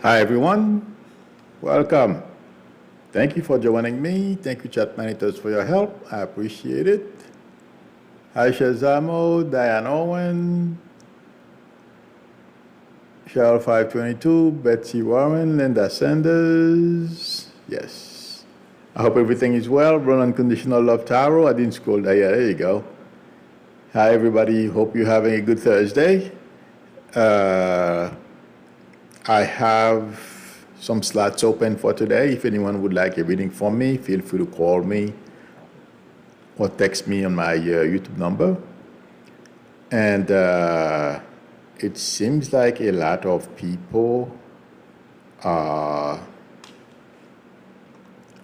Hi, everyone. Welcome. Thank you for joining me. Thank you, chat monitors, for your help. I appreciate it. Hi, Shazamo, Diane Owen, Cheryl 522, Betsy Warren, Linda Sanders. Yes. I hope everything is well. Run Unconditional Love Tarot. I didn't scroll that. Yeah, there you go. Hi, everybody. Hope you're having a good Thursday. I have some slots open for today. If anyone would like a reading from me, feel free to call me or text me on my YouTube number. And it seems like a lot of people are,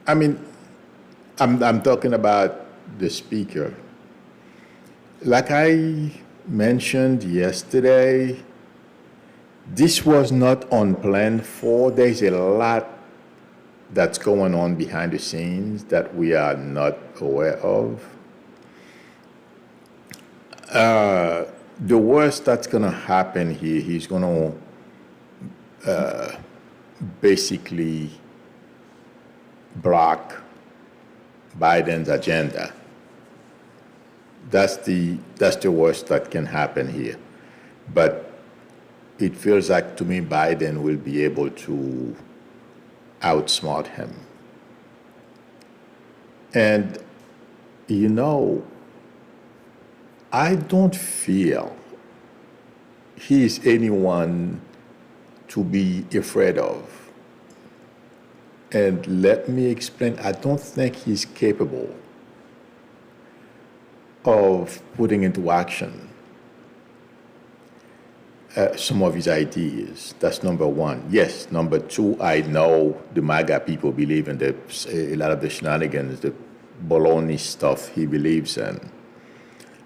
I'm talking about the speaker. Like I mentioned yesterday, this was not unplanned for. There's a lot that's going on behind the scenes that we are not aware of. The worst that's going to happen here, he's going to basically block Biden's agenda. That's the worst that can happen here. But it feels like to me Biden will be able to outsmart him. And, I don't feel he is anyone to be afraid of. And let me explain, I don't think he's capable of putting into action some of his ideas. That's number one. Yes. Number two, I know the MAGA people believe in a lot of the shenanigans, the baloney stuff he believes in.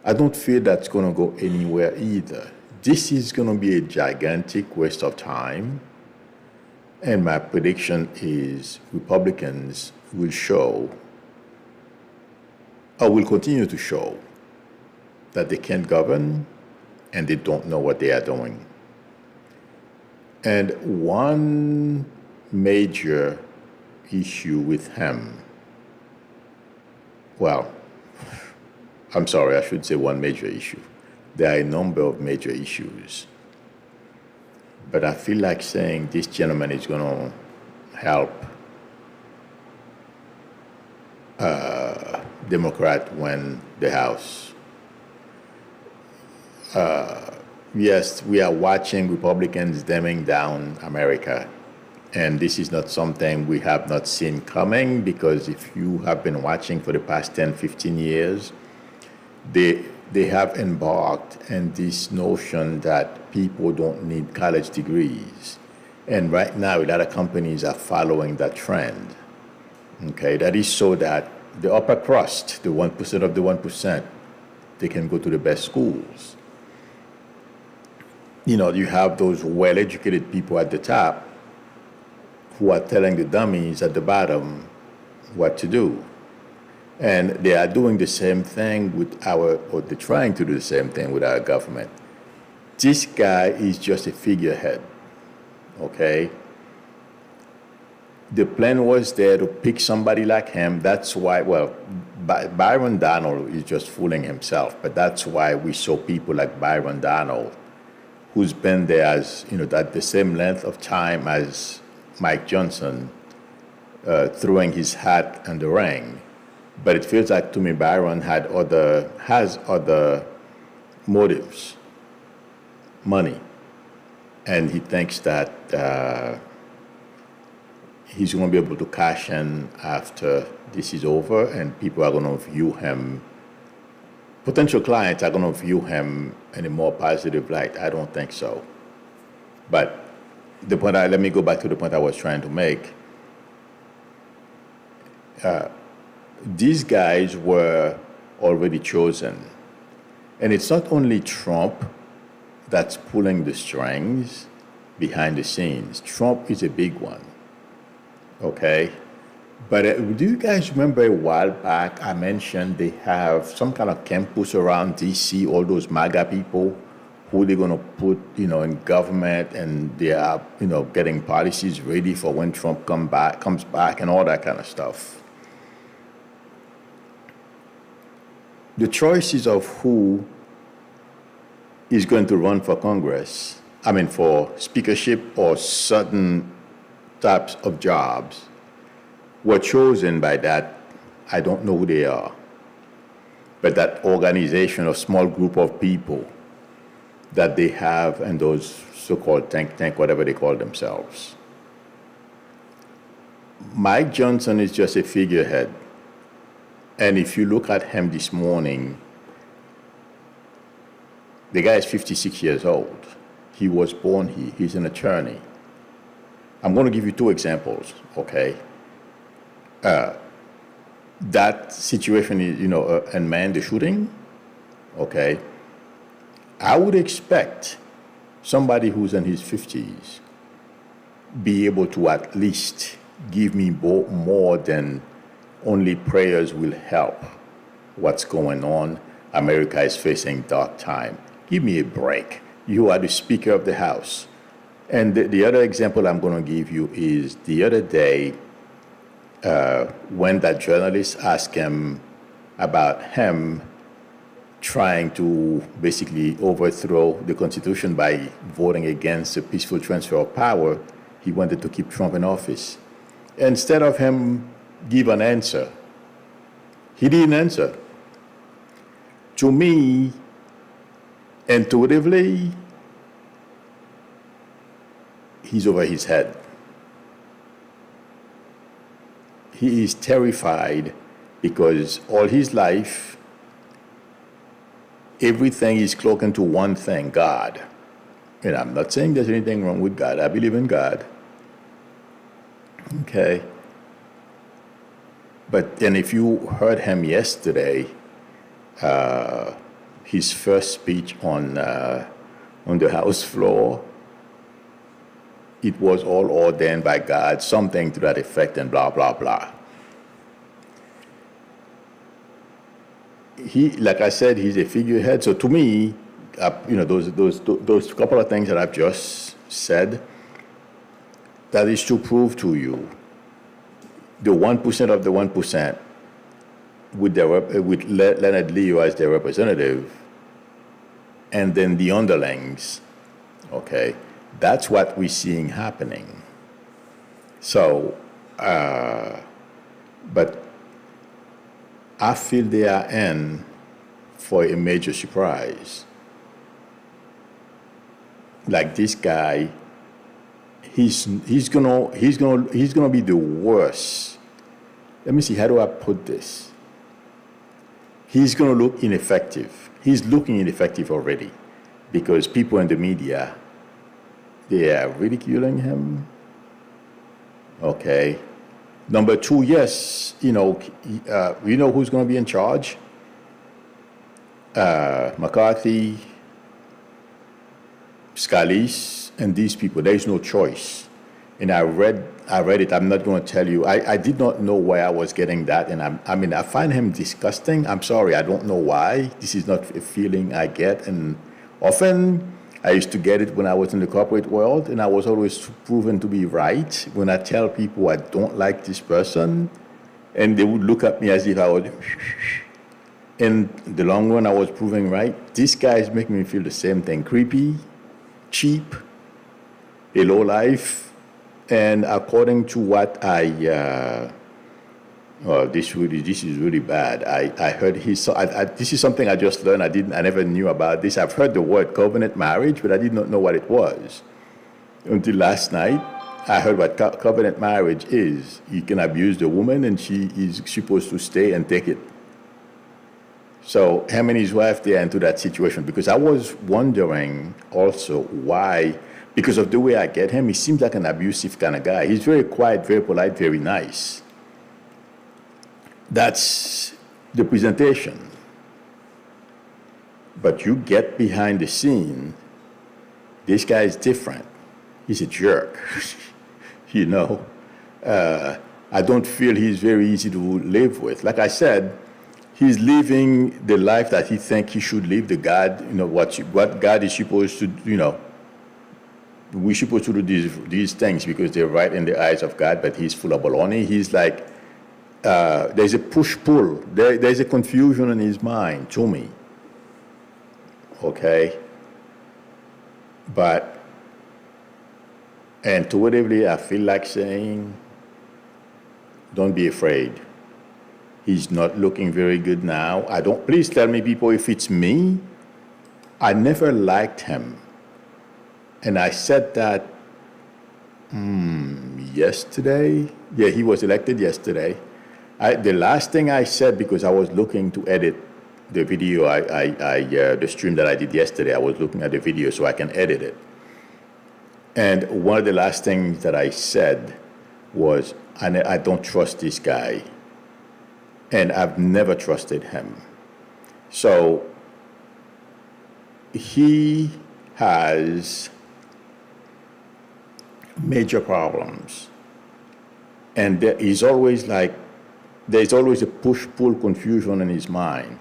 I don't feel that's going to go anywhere either. This is going to be a gigantic waste of time. And my prediction is Republicans will show, or will continue to show, that they can't govern and they don't know what they are doing. And one major issue with him, well, I'm sorry, I should say one major issue. There are a number of major issues. But I feel like saying this gentleman is going to help Democrat win the House. Yes, we are watching Republicans dumbing down America. And this is not something we have not seen coming, because if you have been watching for the past 10, 15 years, they have embarked in this notion that people don't need college degrees. And right now, a lot of companies are following that trend. Okay, that is so that the upper crust, the 1% of the 1%, they can go to the best schools. You have those well-educated people at the top who are telling the dummies at the bottom what to do. And they are doing the same thing with or they're trying to do the same thing with our government. This guy is just a figurehead, okay? The plan was there to pick somebody like him. That's why, Byron Donald is just fooling himself, but that's why we saw people like Byron Donald, who's been there as, at the same length of time as Mike Johnson, throwing his hat in the ring. But it feels like to me Byron has other motives, money. And he thinks that he's going to be able to cash in after this is over, and people are going to view him, potential clients are going to view him in a more positive light. I don't think so. But let me go back to the point I was trying to make. These guys were already chosen. And it's not only Trump that's pulling the strings behind the scenes. Trump is a big one, okay? But do you guys remember a while back I mentioned they have some kind of campus around D.C., all those MAGA people who they're going to put, in government, and they are, getting policies ready for when Trump comes back, and all that kind of stuff. The choices of who is going to run for Congress, for speakership or certain types of jobs, were chosen by that, I don't know who they are, but that organization or small group of people that they have, and those so-called think tank, whatever they call themselves. Mike Johnson is just a figurehead. And if you look at him this morning, the guy is 56 years old. He was born here. He's an attorney. I'm going to give you two examples, okay? That situation is, and man, the shooting, okay? I would expect somebody who's in his 50s be able to at least give me more than only prayers will help. What's going on? America is facing dark time. Give me a break. You are the Speaker of the House. And the other example I'm going to give you is the other day when that journalist asked him about him trying to basically overthrow the Constitution by voting against a peaceful transfer of power. He wanted to keep Trump in office. Instead of him give an answer, he didn't answer. To me, intuitively, he's over his head. He is terrified because all his life, everything is cloaked into one thing, God. And I'm not saying there's anything wrong with God. I believe in God. Okay. But then if you heard him yesterday, his first speech on the House floor, it was all ordained by God, something to that effect, and blah, blah, blah. He, like I said, he's a figurehead. So to me, those couple of things that I've just said, that is to prove to you the 1% of the 1% with Leonard Leo as their representative, and then the underlings, okay? That's what we're seeing happening. So, but I feel they are in for a major surprise. Like this guy, he's gonna be the worst. Let me see, how do I put this? He's gonna look ineffective. He's looking ineffective already because people in the media, they are ridiculing him. Okay. Number two, yes, you know who's going to be in charge? McCarthy, Scalise, and these people. There is no choice. And I read it. I'm not going to tell you. I did not know where I was getting that, and I find him disgusting. I'm sorry, I don't know why. This is not a feeling I get, and often I used to get it when I was in the corporate world, and I was always proven to be right when I tell people I don't like this person, and they would look at me as if I would. In the long run, I was proving right. These guys make me feel the same thing: creepy, cheap, a low life. And according to what this is really bad. I heard this is something I just learned. I never knew about this. I've heard the word covenant marriage, but I did not know what it was until last night. I heard what covenant marriage is. You can abuse the woman, and she is supposed to stay and take it. So him and his wife, they are into that situation, because I was wondering also why. Because of the way I get him, he seems like an abusive kind of guy. He's very quiet, very polite, very nice. That's the presentation. But you get behind the scene, this guy is different. He's a jerk. I don't feel he's very easy to live with. Like I said, he's living the life that he thinks he should live, the God, what God is supposed to, we're supposed to do these things because they're right in the eyes of God, but he's full of baloney. He's like, there's a push-pull. There's a confusion in his mind to me. Okay? But intuitively, I feel like saying, don't be afraid. He's not looking very good now. Please tell me, people, if it's me. I never liked him. And I said that yesterday. Yeah, he was elected yesterday. The last thing I said, because I was looking to edit the video, the stream that I did yesterday, I was looking at the video so I can edit it. And one of the last things that I said was, I don't trust this guy. And I've never trusted him. So he has major problems. And there's always a push-pull confusion in his mind.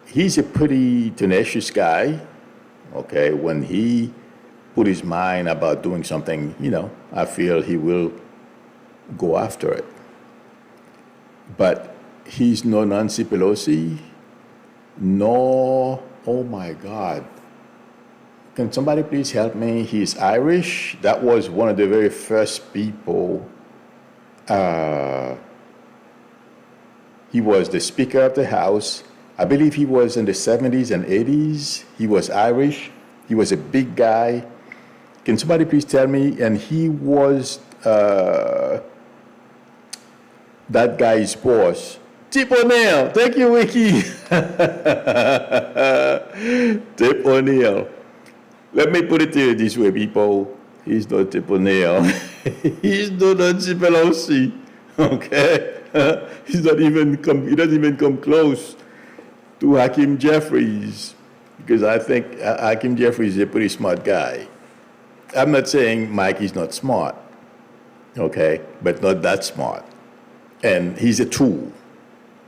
He's a pretty tenacious guy, okay? When he put his mind about doing something, I feel he will go after it. But he's no Nancy Pelosi, no, oh my God. Can somebody please help me? He's Irish. That was one of the very first people. He was the Speaker of the House. I believe he was in the 70s and 80s. He was Irish. He was a big guy. Can somebody please tell me? And he was that guy's boss. Tip O'Neill. Thank you, Wiki. Tip O'Neill. Let me put it to you this way, people. He's not Tip O'Neill. He's not Nancy Pelosi. Okay? He doesn't even come close to Hakeem Jeffries, because I think Hakeem Jeffries is a pretty smart guy. I'm not saying Mike is not smart, okay, but not that smart. And he's a tool.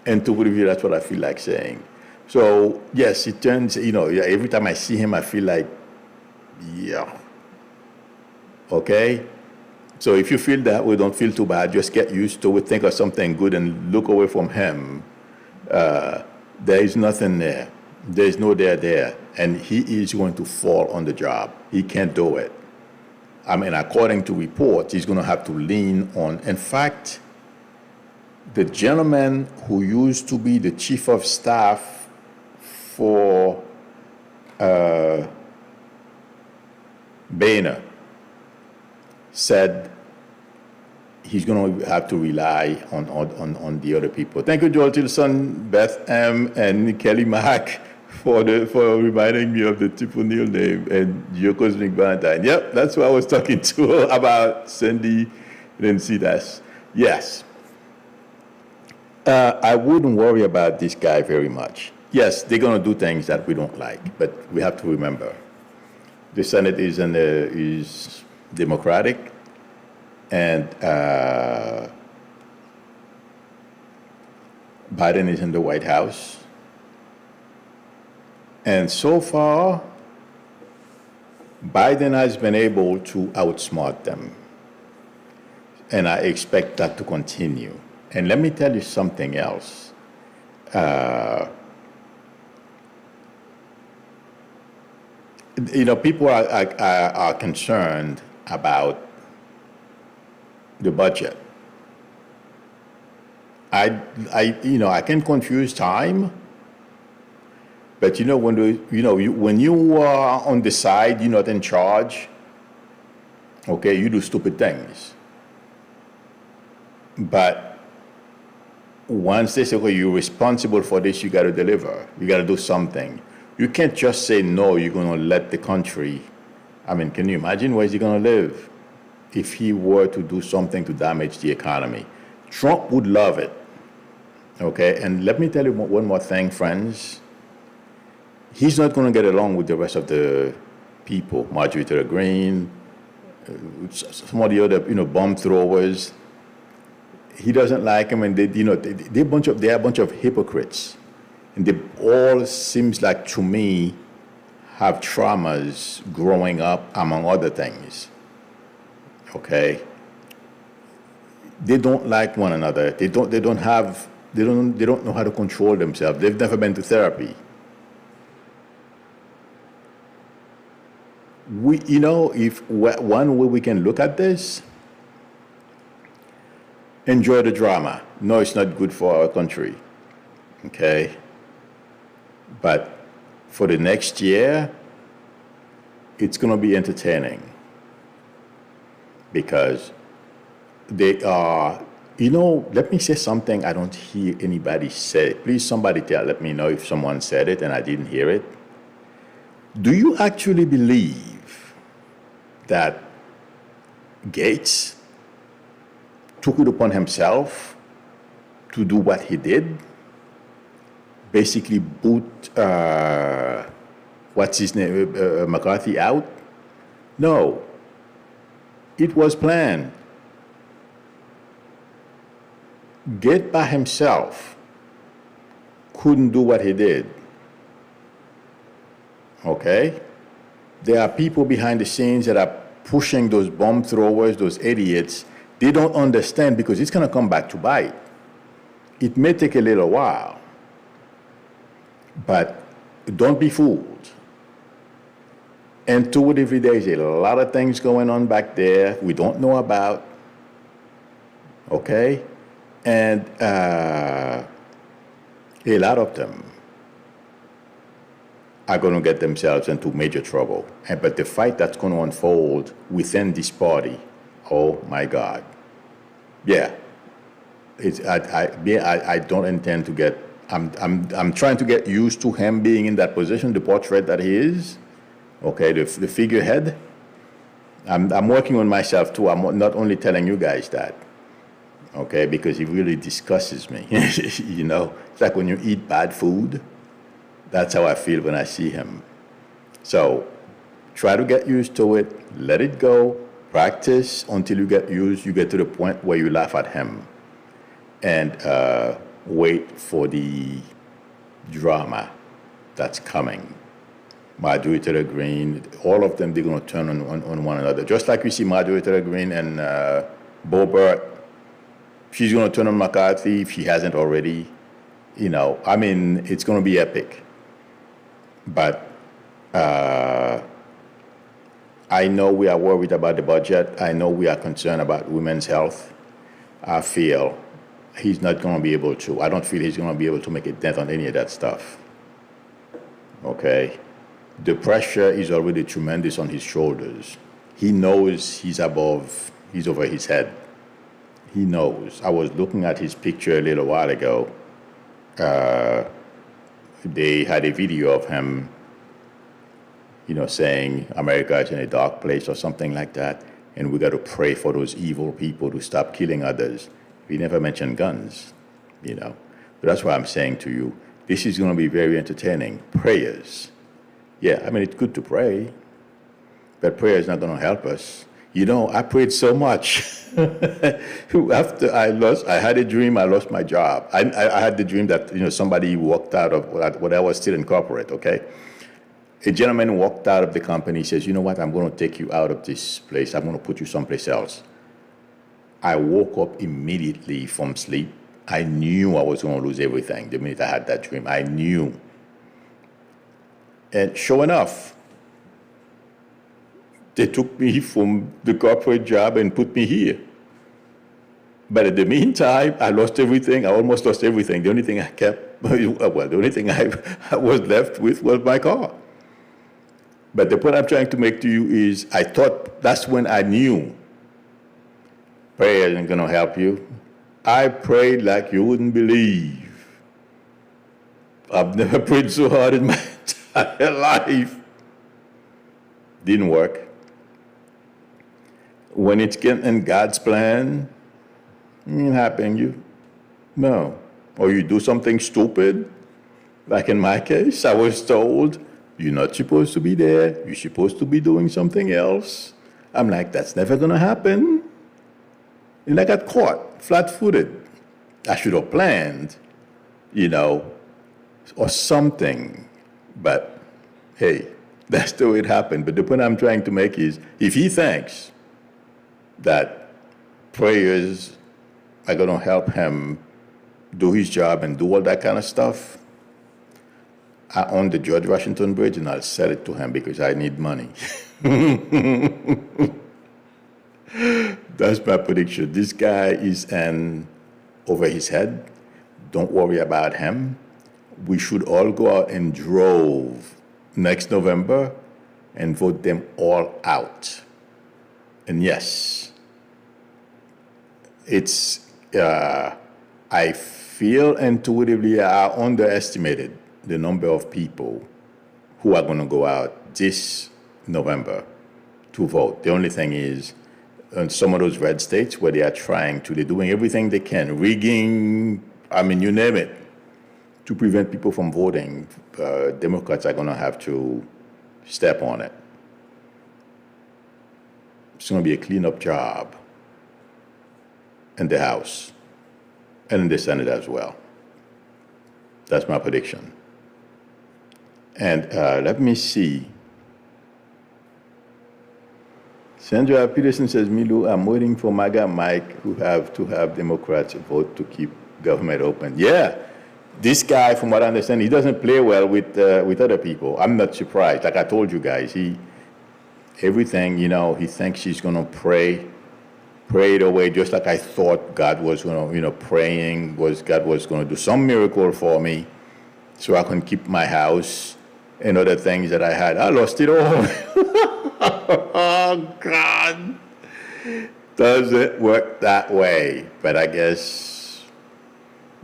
And to believe that's what I feel like saying. So, yes, it turns, every time I see him, I feel like, yeah. Okay? So if you feel that way, don't feel too bad. Just get used to it. Think of something good and look away from him. There is nothing there. There is no there. And he is going to fall on the job. He can't do it. I mean, according to reports, he's going to have to lean on. In fact, the gentleman who used to be the chief of staff for Boehner said he's going to have to rely on the other people. Thank you, Joel Tilson, Beth M., and Kelly Mack for reminding me of the Tip O'Neill name and your Cosmic Valentine. Yep, that's what I was talking to about Cindy Lencidas. Yes. I wouldn't worry about this guy very much. Yes, they're going to do things that we don't like, but we have to remember the Senate is Democratic, and Biden is in the White House. And so far, Biden has been able to outsmart them. And I expect that to continue. And let me tell you something else. People are concerned about the budget. I can confuse time, but when you are on the side, you're not in charge. Okay, you do stupid things. But once they say, okay, you're responsible for this, you got to deliver. You got to do something. You can't just say, no, you're going to let the country. I mean, can you imagine where is he going to live if he were to do something to damage the economy? Trump would love it. Okay, and let me tell you one more thing, friends. He's not going to get along with the rest of the people, Marjorie Taylor Greene, some of the other, bomb throwers. He doesn't like them, and they are a bunch of hypocrites. And they all seems like to me have traumas growing up, among other things. Okay? They don't like one another. They don't know how to control themselves. They've never been to therapy. If one way we can look at this, enjoy the drama. No, it's not good for our country. Okay? But for the next year, it's going to be entertaining. Because they are, let me say something I don't hear anybody say. Please, somebody let me know if someone said it and I didn't hear it. Do you actually believe that Gates took it upon himself to do what he did? Basically boot, what's his name, McCarthy out? No. It was planned. Gates by himself couldn't do what he did. Okay? There are people behind the scenes that are pushing those bomb throwers, those idiots. They don't understand because it's going to come back to bite. It may take a little while, but don't be fooled. Intuitively, there's a lot of things going on back there we don't know about. Okay? And a lot of them are going to get themselves into major trouble. But the fight that's going to unfold within this party, oh my God. Yeah. I don't intend to get, I'm trying to get used to him being in that position, the portrait that he is. Okay, the figurehead. I'm working on myself too. I'm not only telling you guys that. Okay, because he really disgusts me. It's like when you eat bad food. That's how I feel when I see him. So try to get used to it. Let it go. Practice until you get to the point where you laugh at him. And wait for the drama that's coming. Marjorie Taylor Greene, all of them, they're going to turn on one another. Just like we see Marjorie Taylor Greene and Bo Burt, she's going to turn on McCarthy if she hasn't already. It's going to be epic. But I know we are worried about the budget. I know we are concerned about women's health. I feel he's not going to be able to. I don't feel he's going to be able to make a dent on any of that stuff. Okay? The pressure is already tremendous on his shoulders. He knows he's over his head. He knows. I was looking at his picture a little while ago. They had a video of him, saying America is in a dark place or something like that, and we got to pray for those evil people to stop killing others. He never mentioned guns, But that's why I'm saying to you, this is going to be very entertaining. Prayers. Yeah, it's good to pray, but prayer is not going to help us. I prayed so much. After I had a dream, I lost my job. I had the dream that, somebody walked out of when I was still in corporate, okay? A gentleman walked out of the company, says, you know what, I'm going to take you out of this place. I'm going to put you someplace else. I woke up immediately from sleep. I knew I was going to lose everything the minute I had that dream. I knew. And sure enough, they took me from the corporate job and put me here. But in the meantime, I lost everything. I almost lost everything. The only thing I kept, the only thing I was left with was my car. But the point I'm trying to make to you is I thought that's when I knew prayer isn't going to help you. I prayed like you wouldn't believe. I've never prayed so hard in my entire life. Didn't work. When it's in God's plan, it ain't happening you. No. Or you do something stupid. Like in my case, I was told, you're not supposed to be there. You're supposed to be doing something else. I'm like, that's never going to happen. And I got caught flat-footed. I should have planned, or something. But hey, that's the way it happened. But the point I'm trying to make is, if he thinks that prayers are going to help him do his job and do all that kind of stuff, I own the George Washington Bridge and I'll sell it to him because I need money. That's my prediction. This guy is in over his head. Don't worry about him. We should all go out in drove next November and vote them all out. And yes, it's, I feel intuitively I underestimated the number of people who are going to go out this November to vote. The only thing is, in some of those red states where they are they're doing everything they can, rigging, I mean, you name it, to prevent people from voting. Democrats are going to have to step on it. It's going to be a cleanup job in the House and in the Senate as well. That's my prediction. And let me see. Sandra Peterson says, Milu, I'm waiting for MAGA Mike who have to have Democrats vote to keep government open. Yeah, this guy, from what I understand, he doesn't play well with other people. I'm not surprised. Like I told you guys, everything, he thinks he's going to pray it away, just like I thought God was going to, God was going to do some miracle for me so I can keep my house and other things that I had. I lost it all. Oh, God. Doesn't work that way. But I guess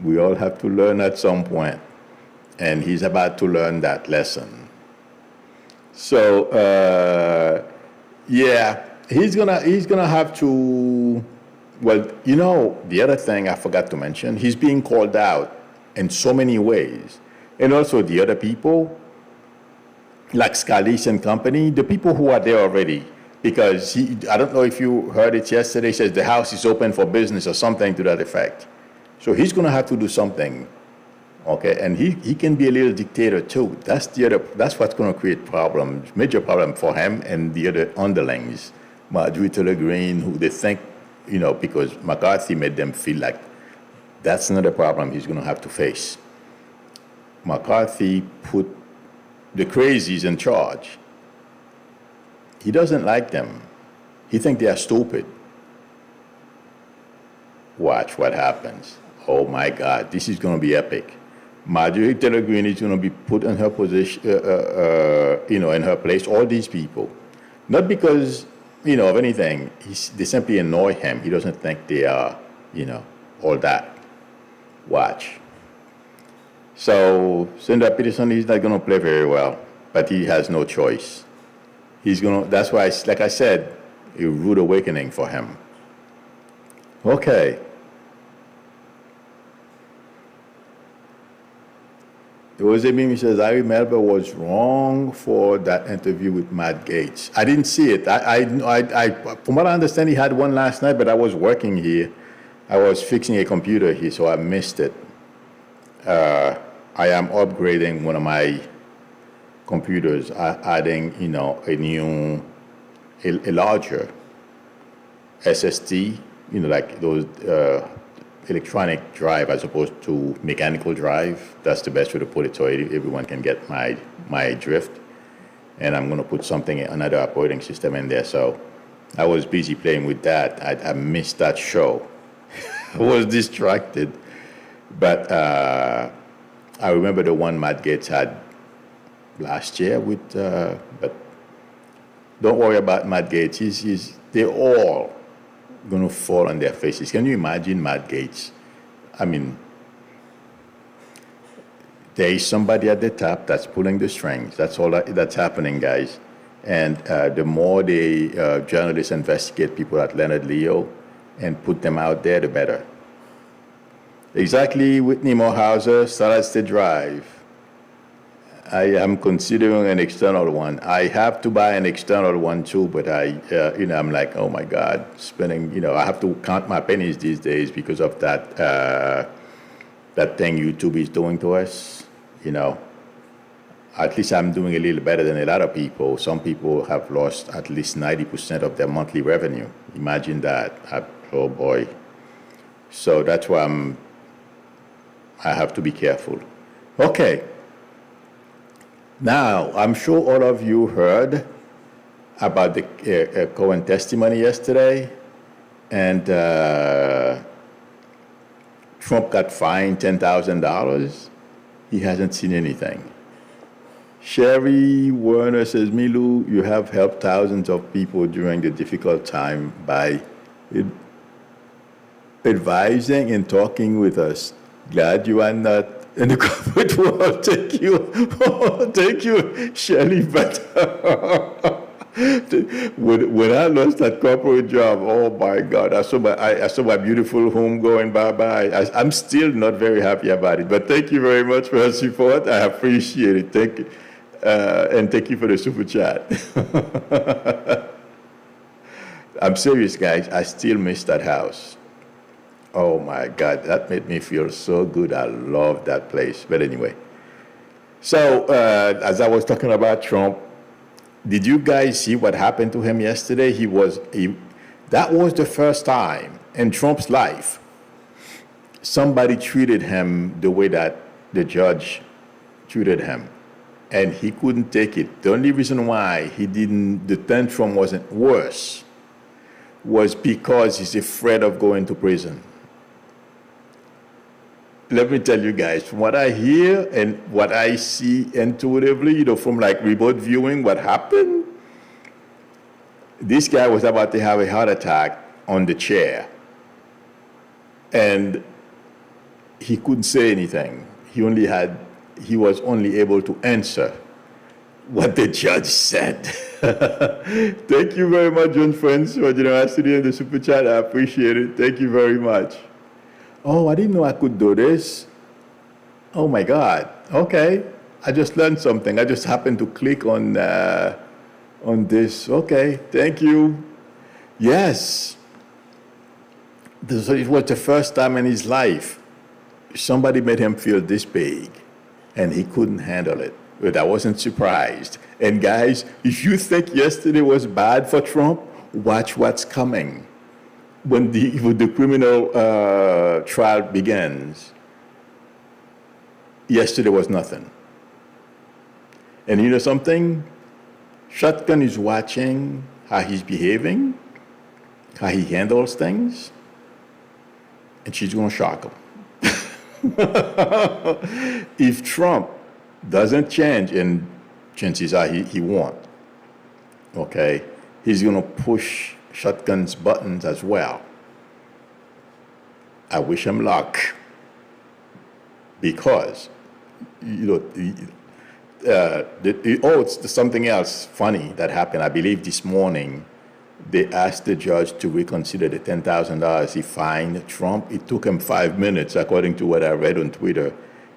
we all have to learn at some point. And he's about to learn that lesson. So, yeah, he's gonna have to, well, the other thing I forgot to mention, he's being called out in so many ways. And also the other people, like Scalise and company, the people who are there already, because I don't know if you heard it yesterday, says the house is open for business or something to that effect. So he's going to have to do something, okay? And he can be a little dictator too. That's what's going to create problems, major problem for him and the other underlings, Marjorie Taylor Greene, who they think, because McCarthy made them feel like that's another problem he's going to have to face. McCarthy put the crazies in charge. He doesn't like them. He thinks they are stupid. Watch what happens. Oh my God, this is going to be epic. Marjorie Taylor Greene is going to be put in her position, in her place. All these people, not because of anything. They simply annoy him. He doesn't think they are, all that. Watch. So Sandra Peterson, he's not going to play very well, but he has no choice. That's why, like I said, a rude awakening for him. Okay. Jose Mimi says, Ari Melba was wrong for that interview with Matt Gaetz. I didn't see it. From what I understand, he had one last night, but I was working here. I was fixing a computer here, so I missed it. I am upgrading one of my computers, adding, a larger SSD, like those electronic drive as opposed to mechanical drive. That's the best way to put it, so everyone can get my drift. And I'm going to put another operating system in there. So I was busy playing with that. I missed that show. I was distracted. But I remember the one Matt Gaetz had last year with, but don't worry about Matt Gaetz. They're all going to fall on their faces. Can you imagine Matt Gaetz? I mean, there is somebody at the top that's pulling the strings. That's all that's happening, guys. And the more the journalists investigate people like Leonard Leo and put them out there, the better. Exactly, Whitney Morehouse, Salad State Drive. I am considering an external one. I have to buy an external one too, but I'm like, oh my God, spending, I have to count my pennies these days because of that thing YouTube is doing to us. you know. At least I'm doing a little better than a lot of people. Some people have lost at least 90% of their monthly revenue. Imagine that. Oh boy. So that's why I have to be careful. Okay. Now, I'm sure all of you heard about the Cohen testimony yesterday, and Trump got fined $10,000. He hasn't seen anything. Sherry Werner says, Milu, you have helped thousands of people during the difficult time by advising and talking with us. Glad you are not in the corporate world. Thank you. Thank you, Shelly. But when I lost that corporate job, oh my God, I saw my beautiful home going bye-bye. I'm still not very happy about it. But thank you very much for your support. I appreciate it. Thank you. And thank you for the super chat. I'm serious, guys. I still miss that house. Oh my God, that made me feel so good. I love that place. But anyway, so as I was talking about Trump, did you guys see what happened to him yesterday? That was the first time in Trump's life somebody treated him the way that the judge treated him. And he couldn't take it. The only reason why the tantrum wasn't worse was because he's afraid of going to prison. Let me tell you guys, from what I hear and what I see intuitively, from like remote viewing what happened, this guy was about to have a heart attack on the chair. And he couldn't say anything. He was only able to answer what the judge said. Thank you very much, John Friends, for generosity in the super chat. I appreciate it. Thank you very much. Oh, I didn't know I could do this. Oh my God. Okay. I just learned something. I just happened to click on this. Okay. Thank you. Yes. It was the first time in his life somebody made him feel this big. And he couldn't handle it. But I wasn't surprised. And guys, if you think yesterday was bad for Trump, watch what's coming. When the criminal trial begins, yesterday was nothing. And you know something? Shotgun is watching how he's behaving, how he handles things, and she's going to shock him. If Trump doesn't change, and chances are he won't, okay, he's going to push Shotgun's buttons as well. I wish him luck, because, it's something else funny that happened. I believe this morning they asked the judge to reconsider the $10,000 he fined Trump. It took him 5 minutes, according to what I read on Twitter.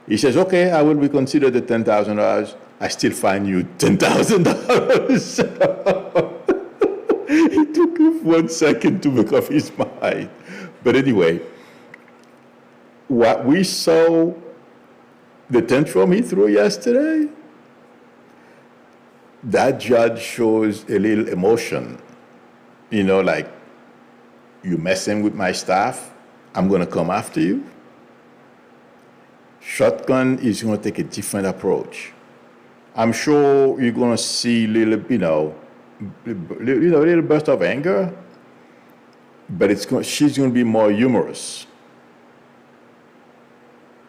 He says, okay, I will reconsider the $10,000. I still fine you $10,000. It took him 1 second to make up his mind. But anyway, what we saw, the tantrum he threw yesterday, that judge shows a little emotion. Like, you messing with my staff, I'm going to come after you. Shotgun is going to take a different approach. I'm sure you're going to see little burst of anger, but she's going to be more humorous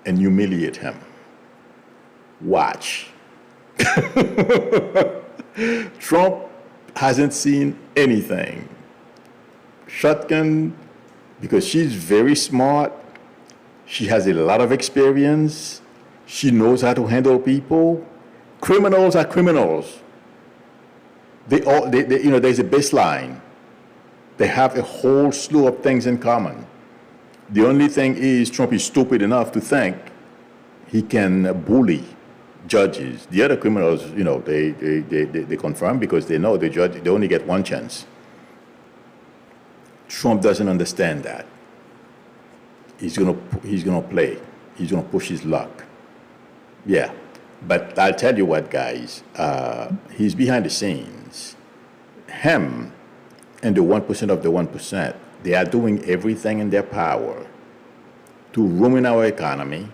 and humiliate him. Watch. Trump hasn't seen anything. Shotgun, because she's very smart, she has a lot of experience, she knows how to handle people. Criminals are criminals. There's a baseline. They have a whole slew of things in common. The only thing is Trump is stupid enough to think he can bully judges. The other criminals, they confirm because they know they only get one chance. Trump doesn't understand that. He's gonna play. He's gonna push his luck. Yeah. But I'll tell you what, guys, he's behind the scenes. Him and the 1% of the 1%, they are doing everything in their power to ruin our economy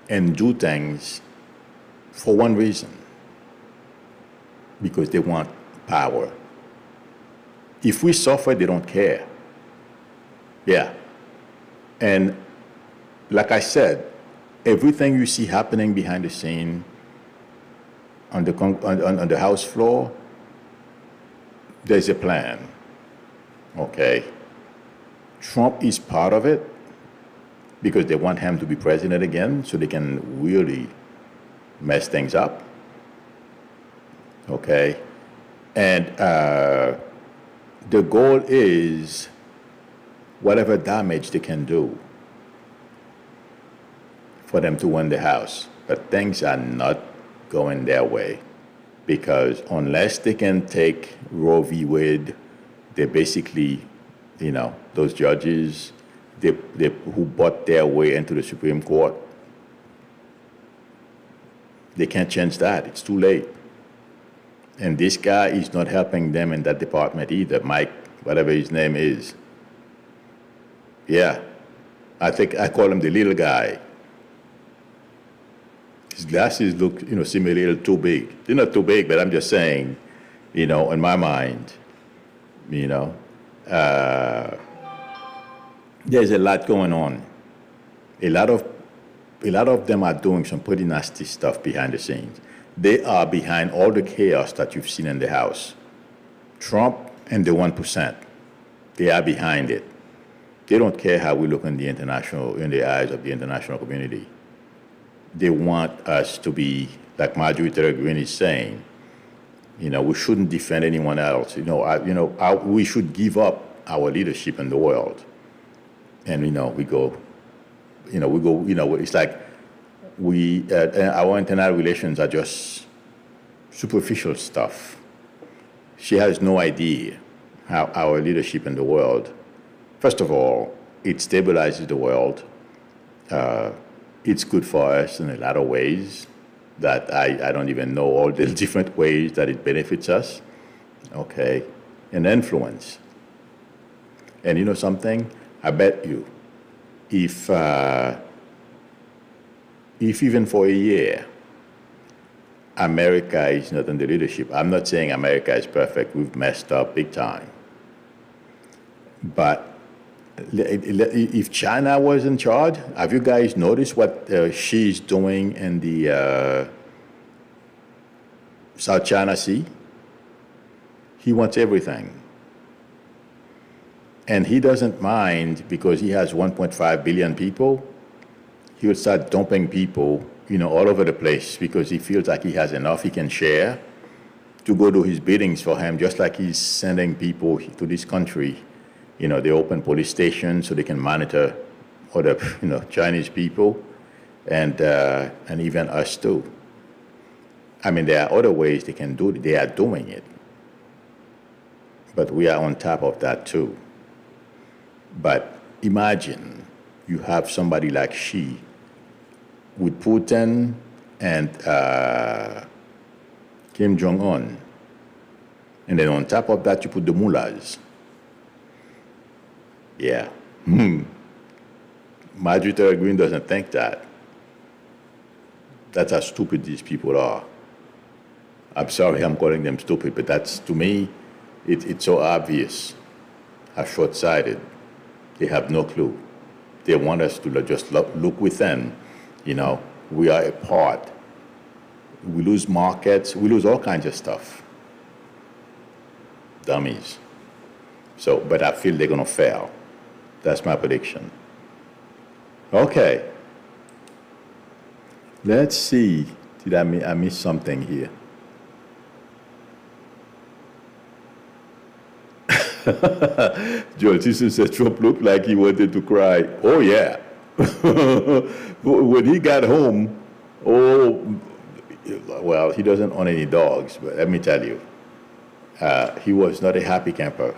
and do things for one reason, because they want power. If we suffer, they don't care. Yeah. And like I said, everything you see happening behind the scene on the House floor, there's a plan. Okay? Trump is part of it because they want him to be president again so they can really mess things up. Okay? And the goal is whatever damage they can do for them to win the House. But things are not going their way, because unless they can take Roe v. Wade, they basically, those judges, who bought their way into the Supreme Court, they can't change that. It's too late. And this guy is not helping them in that department either, Mike, whatever his name is. Yeah, I think I call him the little guy. His glasses look, seem a little too big. They're not too big, but I'm just saying, in my mind, there's a lot going on. A lot of them are doing some pretty nasty stuff behind the scenes. They are behind all the chaos that you've seen in the House. Trump and the 1%, they are behind it. They don't care how we look in the eyes of the international community. They want us to be, like Marjorie Taylor Greene is saying, we shouldn't defend anyone else. We should give up our leadership in the world. And, it's like our internal relations are just superficial stuff. She has no idea how our leadership in the world, first of all, it stabilizes the world. It's good for us in a lot of ways that I don't even know all the different ways that it benefits us, okay? And influence. And you know something? I bet you, if even for a year, America is not in the leadership, I'm not saying America is perfect. We've messed up big time. But if China was in charge, have you guys noticed what she's doing in the South China Sea? He wants everything. And he doesn't mind because he has 1.5 billion people. He will start dumping people, all over the place because he feels like he has enough he can share to go do his biddings for him, just like he's sending people to this country. They open police stations so they can monitor other, Chinese people and even us too. I mean, there are other ways they can do it. They are doing it. But we are on top of that too. But imagine you have somebody like Xi with Putin and Kim Jong-un. And then on top of that, you put the mullahs. Yeah. Marjorie Taylor Greene doesn't think that. That's how stupid these people are. I'm sorry I'm calling them stupid, but that's, to me, it's so obvious how short-sighted. They have no clue. They want us to just look within. We are a part. We lose markets. We lose all kinds of stuff. Dummies. But I feel they're going to fail. That's my prediction. Okay. Let's see. Did I miss something here? Joel Simpson said Trump looked like he wanted to cry. Oh, yeah. When he got home, well, he doesn't own any dogs, but let me tell you, he was not a happy camper.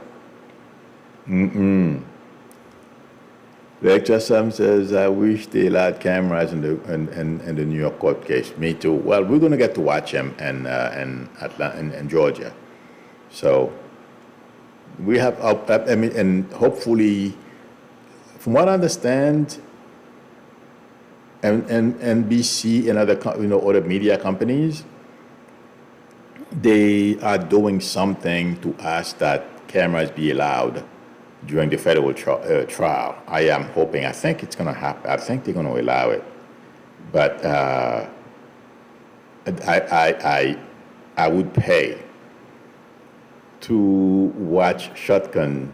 Lecture Sam says, I wish they allowed cameras in the New York court case. Me too. Well, we're going to get to watch him in Atlanta, in Georgia. So we have, I mean, and hopefully, from what I understand, and NBC and other, other media companies, they are doing something to ask that cameras be allowed during the federal trial. I am hoping, I think it's going to happen. I think they're going to allow it. But I would pay to watch Shotgun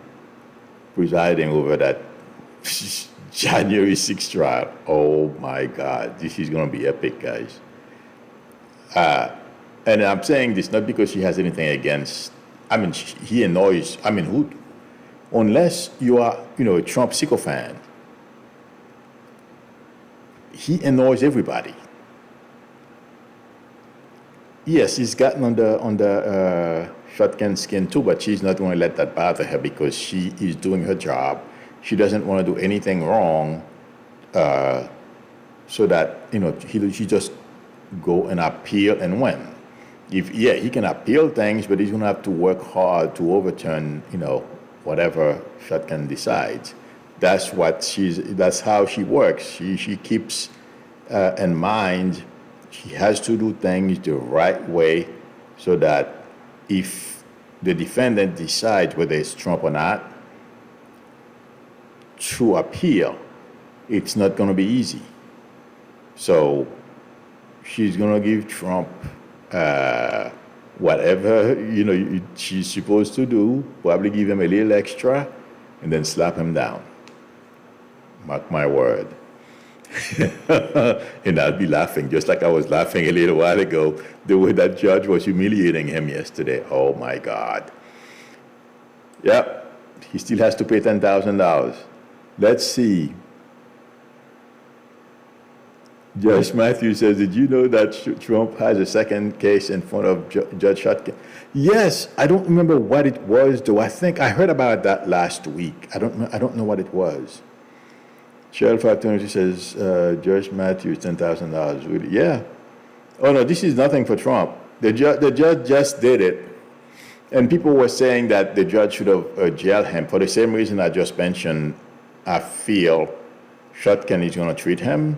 presiding over that January 6th trial. Oh my God, this is going to be epic, guys. And I'm saying this not because he has anything against, I mean, he annoys, I mean, who, unless you are, a Trump sycophant, he annoys everybody. Yes, he's gotten on the Shotgun skin too, but she's not going to let that bother her because she is doing her job. She doesn't want to do anything wrong, so that she just go and appeal and win. He can appeal things, but he's going to have to work hard to overturn whatever Shotgun decides. That's how she works. She keeps in mind she has to do things the right way so that if the defendant decides whether it's Trump or not, to appeal, it's not going to be easy. So she's going to give Trump whatever she's supposed to do, probably give him a little extra, and then slap him down. Mark my word. And I'll be laughing, just like I was laughing a little while ago, the way that judge was humiliating him yesterday. Oh my God. Yep, he still has to pay $10,000. Let's see. Judge Matthews says, did you know that Trump has a second case in front of Judge Shotgun? Yes, I don't remember what it was, though. I think I heard about that last week. I don't know what it was. Cheryl 520 says, Judge Matthews, $10,000. Really? Yeah. Oh, no, this is nothing for Trump. The judge just did it. And people were saying that the judge should have jailed him for the same reason I just mentioned. I feel Shotgun is going to treat him.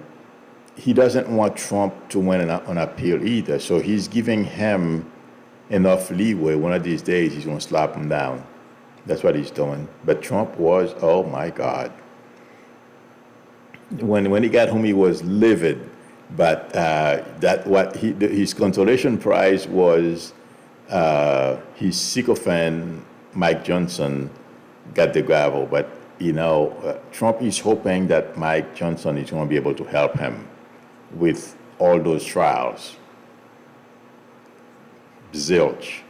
He doesn't want Trump to win on appeal either. So he's giving him enough leeway. One of these days, he's going to slap him down. That's what he's doing. But Trump was, oh my God. When he got home, he was livid. But his consolation prize was his sycophant, Mike Johnson, got the gavel. But, Trump is hoping that Mike Johnson is going to be able to help him with all those trials. Zilch.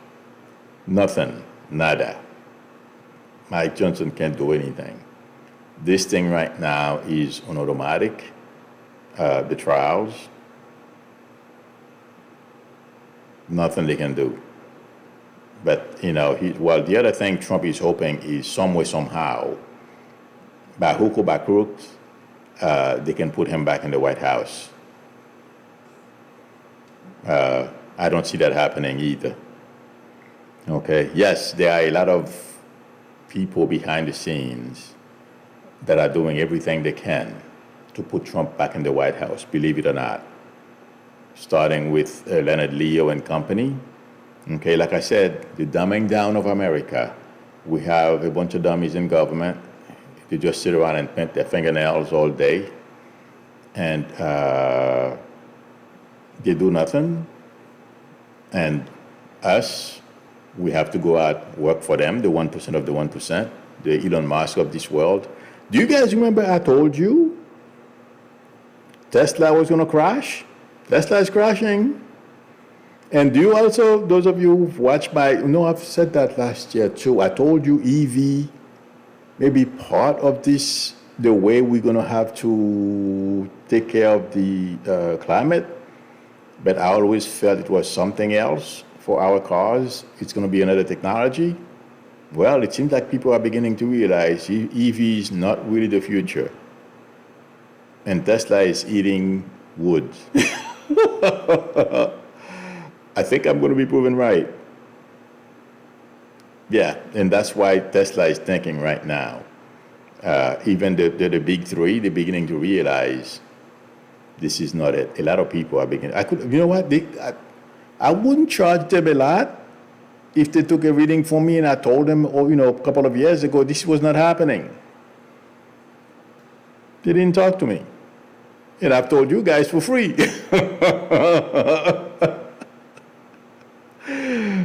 Nothing. Nada. Mike Johnson can't do anything. This thing right now is on automatic, the trials. Nothing they can do. But, the other thing Trump is hoping is some way, somehow, by hook or by crook, they can put him back in the White House. I don't see that happening either. Okay. Yes, there are a lot of people behind the scenes that are doing everything they can to put Trump back in the White House, believe it or not. Starting with Leonard Leo and company. Okay, like I said, the dumbing down of America. We have a bunch of dummies in government. They just sit around and paint their fingernails all day. And they do nothing. And us, we have to go out, work for them, the 1% of the 1%, the Elon Musk of this world. Do you guys remember I told you Tesla was going to crash? Tesla is crashing. And do you also, those of you who've watched I've said that last year too. I told you EV may be part of this, the way we're going to have to take care of the climate. But I always felt it was something else for our cars. It's going to be another technology. Well, it seems like people are beginning to realize EV is not really the future. and Tesla is eating wood. I think I'm going to be proven right. Yeah, and that's why Tesla is thinking right now. Even the big three, they're beginning to realize this is not it. A lot of people are beginning. You know what? I wouldn't charge them a lot if they took a reading for me and I told them, a couple of years ago, this was not happening. They didn't talk to me. And I've told you guys for free.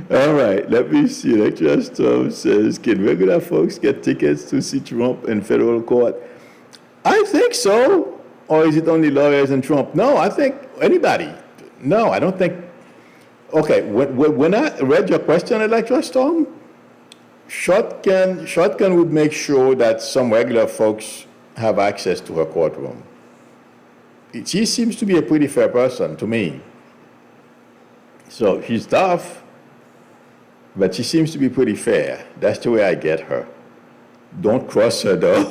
All right, let me see. Lecturer Storm says, can regular folks get tickets to see Trump in federal court? I think so. Or is it only lawyers and Trump? No, I think anybody. No, I don't think. Okay, when I read your question, Lecturer Storm, Shotgun would make sure that some regular folks have access to her courtroom. She seems to be a pretty fair person to me. So she's tough, but she seems to be pretty fair. That's the way I get her. Don't cross her, though.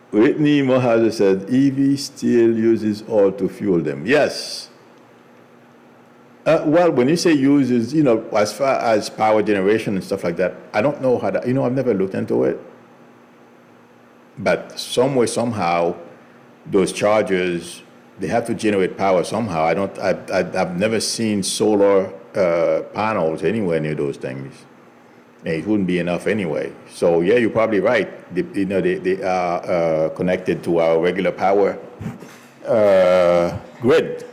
Whitney Mohazer said, EV still uses oil to fuel them. Yes. Well, when you say uses, as far as power generation and stuff like that, I don't know how that, I've never looked into it. But some way, somehow, those chargers, they have to generate power somehow. I've never seen solar panels anywhere near those things. And it wouldn't be enough anyway. So yeah, you're probably right. They are connected to our regular power grid.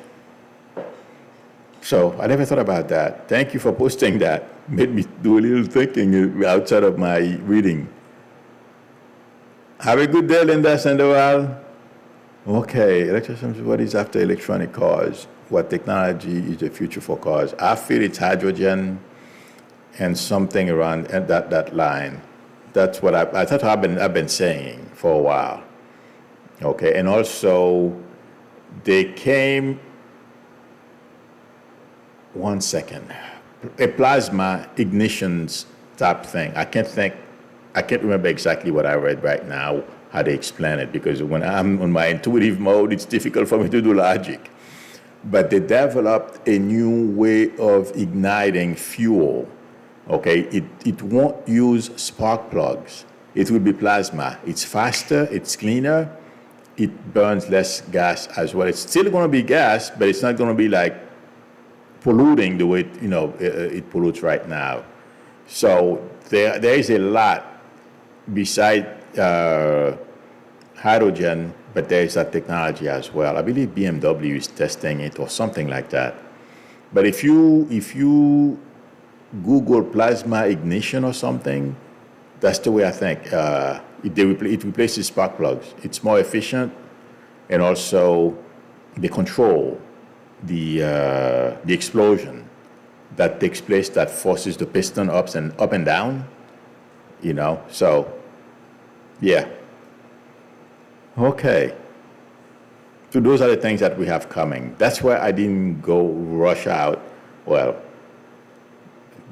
So I never thought about that. Thank you for posting that. Made me do a little thinking outside of my reading. Have a good day, Linda Sandoval. Okay, what is after electronic cars? What technology is the future for cars? I feel it's hydrogen and something around that line. That's what I thought I've been saying for a while. Okay, and also they came. One second, a plasma ignitions type thing. I can't remember exactly what I read right now, how they explain it, because when I'm on my intuitive mode, it's difficult for me to do logic. But they developed a new way of igniting fuel. Okay, it won't use spark plugs. It will be plasma. It's faster, it's cleaner, it burns less gas as well. It's still going to be gas, but it's not going to be like polluting the way it pollutes right now. So there is a lot beside hydrogen, but there is that technology as well. I believe BMW is testing it or something like that. But if you Google plasma ignition or something, that's the way I think. It replaces spark plugs. It's more efficient, and also they control the explosion that takes place, that forces the piston up and down. So yeah. Okay. So those are the things that we have coming. That's why I didn't go rush out. Well,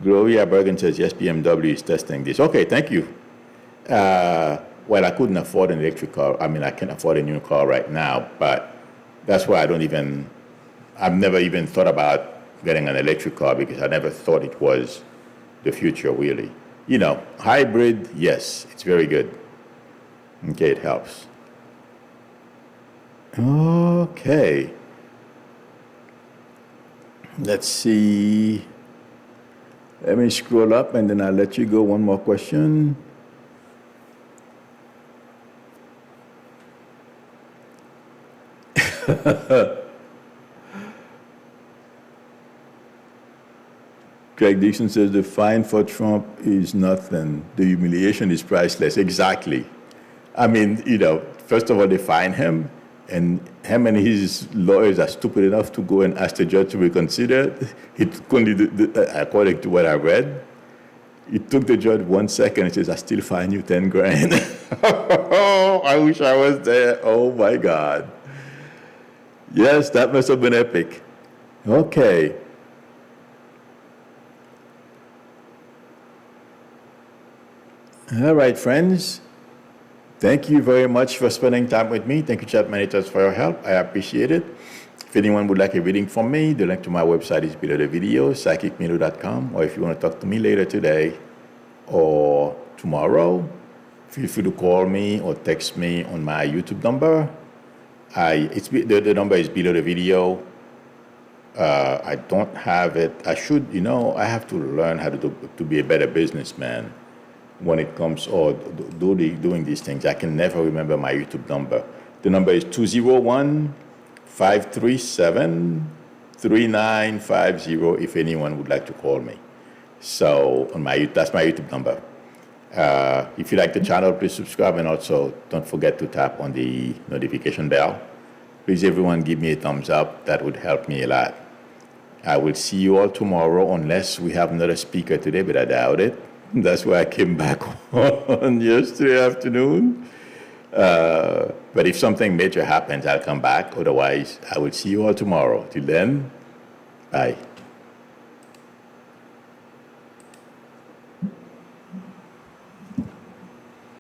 Gloria Bergen says, yes, BMW is testing this. Okay, thank you. Well, I couldn't afford an electric car. I mean, I can't afford a new car right now, but that's why I've never even thought about getting an electric car, because I never thought it was the future, really. Hybrid, yes, it's very good. Okay, it helps. Okay. Let's see. Let me scroll up and then I'll let you go. One more question. Craig Dixon says the fine for Trump is nothing. The humiliation is priceless. Exactly. I mean, first of all, they fine him, and him and his lawyers are stupid enough to go and ask the judge to reconsider. According to what I read, it took the judge 1 second and says, I still fine you 10 grand. I wish I was there. Oh my God. Yes, that must have been epic. Okay. All right, friends. Thank you very much for spending time with me. Thank you, Chat Managers, for your help. I appreciate it. If anyone would like a reading from me, the link to my website is below the video, psychicmilo.com. Or if you want to talk to me later today or tomorrow, feel free to call me or text me on my YouTube number. The number is below the video. I don't have it. I should, I have to learn how to be a better businessman when it comes or doing these things. I can never remember my YouTube number. The number is 201-537-3950 if anyone would like to call me. So that's my YouTube number. If you like the channel, please subscribe, and also don't forget to tap on the notification bell. Please, everyone, give me a thumbs up. That would help me a lot. I will see you all tomorrow, unless we have another speaker today, but I doubt it. That's why I came back on yesterday afternoon. But if something major happens, I'll come back. Otherwise, I will see you all tomorrow. Till then, bye.